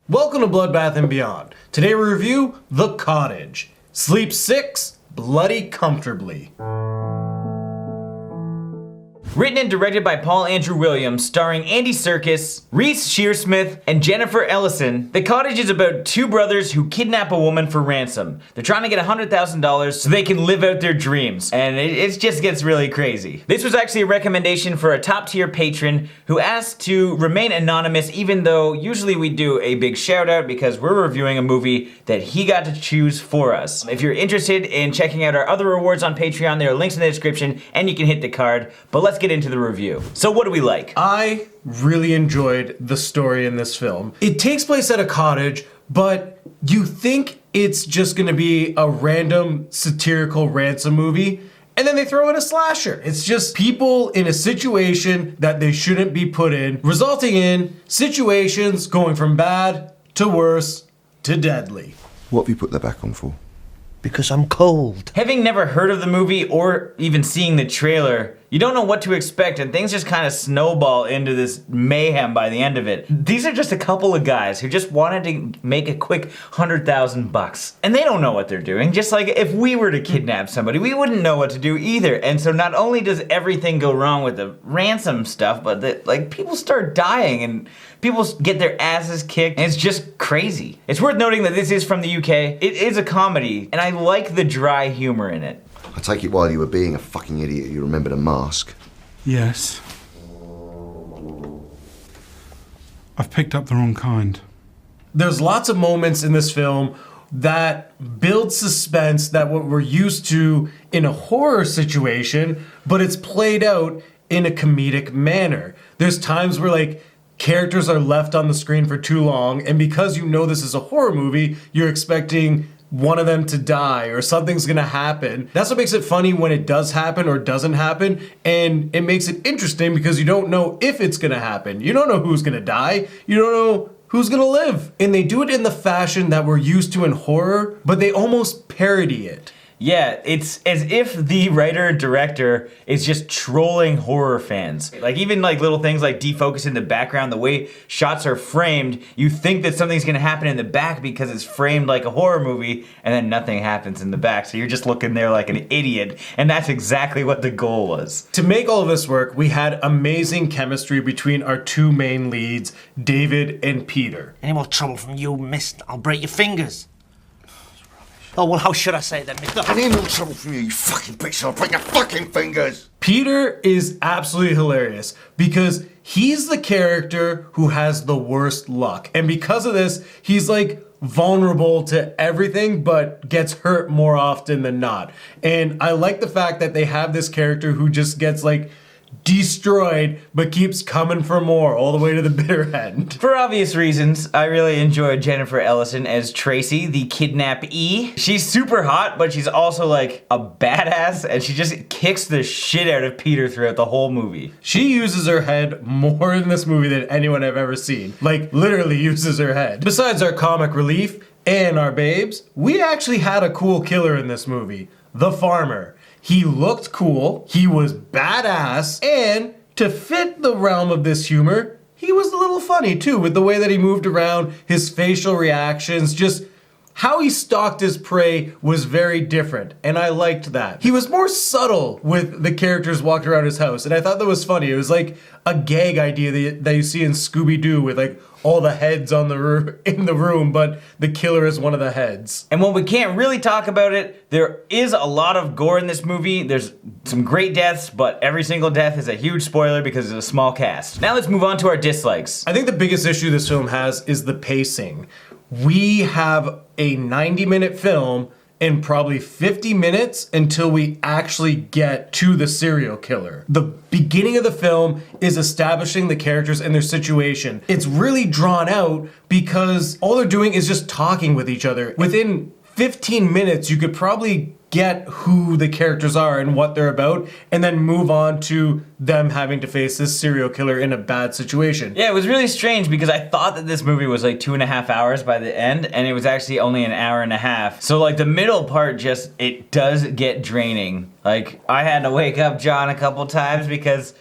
Welcome to Bloodbath and Beyond. Today we review The Cottage. Sleep 6, bloody comfortably. Written and directed by Paul Andrew Williams, starring Andy Serkis, Reece Shearsmith, and Jennifer Ellison, The Cottage is about two brothers who kidnap a woman for ransom. They're trying to get $100,000 so they can live out their dreams, and it just gets really crazy. This was actually a recommendation for a top tier patron who asked to remain anonymous, even though usually we do a big shout out because we're reviewing a movie that he got to choose for us. If you're interested in checking out our other rewards on Patreon, there are links in the description and you can hit the card, but let's get into the review. So what do we like? I really enjoyed the story in this film. It takes place at a cottage, but you think it's just gonna be a random satirical ransom movie, and then they throw in a slasher. It's just people in a situation that they shouldn't be put in, resulting in situations going from bad to worse to deadly. What have you put that back on for? Because I'm cold. Having never heard of the movie or even seeing the trailer, you don't know what to expect and things just kind of snowball into this mayhem by the end of it. These are just a couple of guys who just wanted to make a quick $100,000 and they don't know what they're doing. Just like if we were to kidnap somebody, we wouldn't know what to do either. And so not only does everything go wrong with the ransom stuff, but people start dying and people get their asses kicked and it's just crazy. It's worth noting that this is from the UK. It is a comedy and I like the dry humor in it. I take it while you were being a fucking idiot, you remembered a mask. Yes. I've picked up the wrong kind. There's lots of moments in this film that build suspense that what we're used to in a horror situation, but it's played out in a comedic manner. There's times where characters are left on the screen for too long, and because you know this is a horror movie, you're expecting one of them to die or something's gonna happen. That's what makes it funny when it does happen or doesn't happen, and it makes it interesting because you don't know if it's gonna happen. You don't know who's gonna die. You don't know who's gonna live. And they do it in the fashion that we're used to in horror, but they almost parody it. Yeah, it's as if the writer-director is just trolling horror fans. Even little things like defocus in the background, the way shots are framed, you think that something's gonna happen in the back because it's framed like a horror movie, and then nothing happens in the back, so you're just looking there like an idiot, and that's exactly what the goal was. To make all of this work, we had amazing chemistry between our two main leads, David and Peter. Any more trouble from you, miss, I'll break your fingers. Oh, well, how should I say that, mister? Any more trouble from you, you fucking bitch, I'll break your fucking fingers! Peter is absolutely hilarious because he's the character who has the worst luck. And because of this, he's vulnerable to everything but gets hurt more often than not. And I like the fact that they have this character who just gets destroyed but keeps coming for more all the way to the bitter end. For obvious reasons, I really enjoyed Jennifer Ellison as Tracy, the kidnappee. She's super hot, but she's also a badass, and she just kicks the shit out of Peter throughout the whole movie. She uses her head more in this movie than anyone I've ever seen. Literally uses her head. Besides our comic relief and our babes, we actually had a cool killer in this movie, the farmer. He looked cool, he was badass, and to fit the realm of this humor, he was a little funny too, with the way that he moved around, his facial reactions, just how he stalked his prey was very different, and I liked that. He was more subtle with the characters walking around his house, and I thought that was funny. It was like a gag idea that you see in Scooby-Doo with all the heads in the room, but the killer is one of the heads. And when we can't really talk about it, there is a lot of gore in this movie. There's some great deaths, but every single death is a huge spoiler because it's a small cast. Now let's move on to our dislikes. I think the biggest issue this film has is the pacing. We have a 90-minute film in probably 50 minutes until we actually get to the serial killer. The beginning of the film is establishing the characters and their situation. It's really drawn out because all they're doing is just talking with each other. Within 15 minutes, you could probably get who the characters are and what they're about, and then move on to them having to face this serial killer in a bad situation. Yeah, it was really strange because I thought that this movie was 2.5 hours by the end, and it was actually only an hour and a half. So the middle part it does get draining. I had to wake up John a couple times because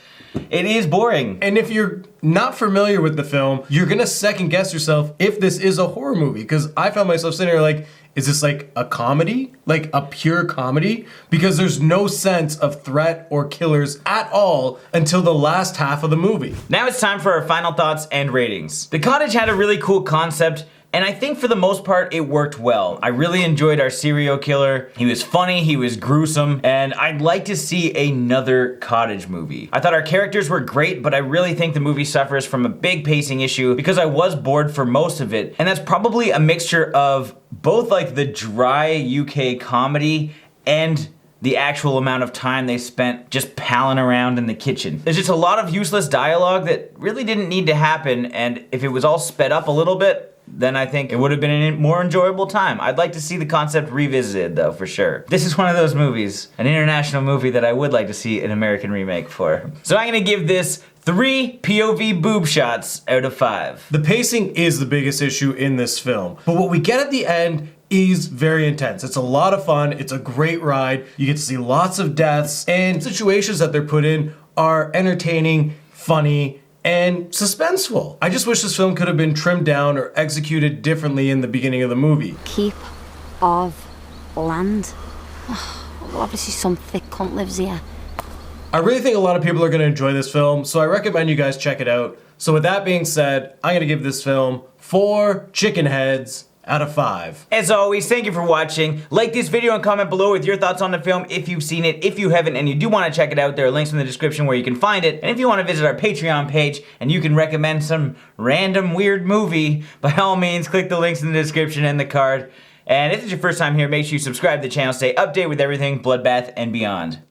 It is boring. And if you're not familiar with the film, you're gonna second guess yourself if this is a horror movie. Because I found myself sitting there like, is this like a comedy? Like a pure comedy? Because there's no sense of threat or killers at all until the last half of the movie. Now it's time for our final thoughts and ratings. The Cottage had a really cool concept, and I think for the most part it worked well. I really enjoyed our serial killer. He was funny, he was gruesome, and I'd like to see another Cottage movie. I thought our characters were great, but I really think the movie suffers from a big pacing issue because I was bored for most of it, and that's probably a mixture of both like the dry UK comedy and the actual amount of time they spent just palling around in the kitchen. There's just a lot of useless dialogue that really didn't need to happen, and if it was all sped up a little bit, then I think it would have been a more enjoyable time. I'd like to see the concept revisited though, for sure. This is one of those movies, an international movie that I would like to see an American remake for. So I'm gonna give this 3 POV boob shots out of 5. The pacing is the biggest issue in this film, but what we get at the end is very intense. It's a lot of fun, it's a great ride, you get to see lots of deaths, and situations that they're put in are entertaining, funny, and suspenseful. I just wish this film could have been trimmed down or executed differently in the beginning of the movie. Keep of land. Well, obviously some thick cunt lives here. I really think a lot of people are gonna enjoy this film, so I recommend you guys check it out. So with that being said, I'm gonna give this film 4 chicken heads out of 5. As always, thank you for watching. Like this video and comment below with your thoughts on the film if you've seen it. If you haven't and you do want to check it out, there are links in the description where you can find it. And if you want to visit our Patreon page and you can recommend some random weird movie, by all means, click the links in the description and the card. And if it's your first time here, make sure you subscribe to the channel, stay updated with everything Bloodbath and beyond.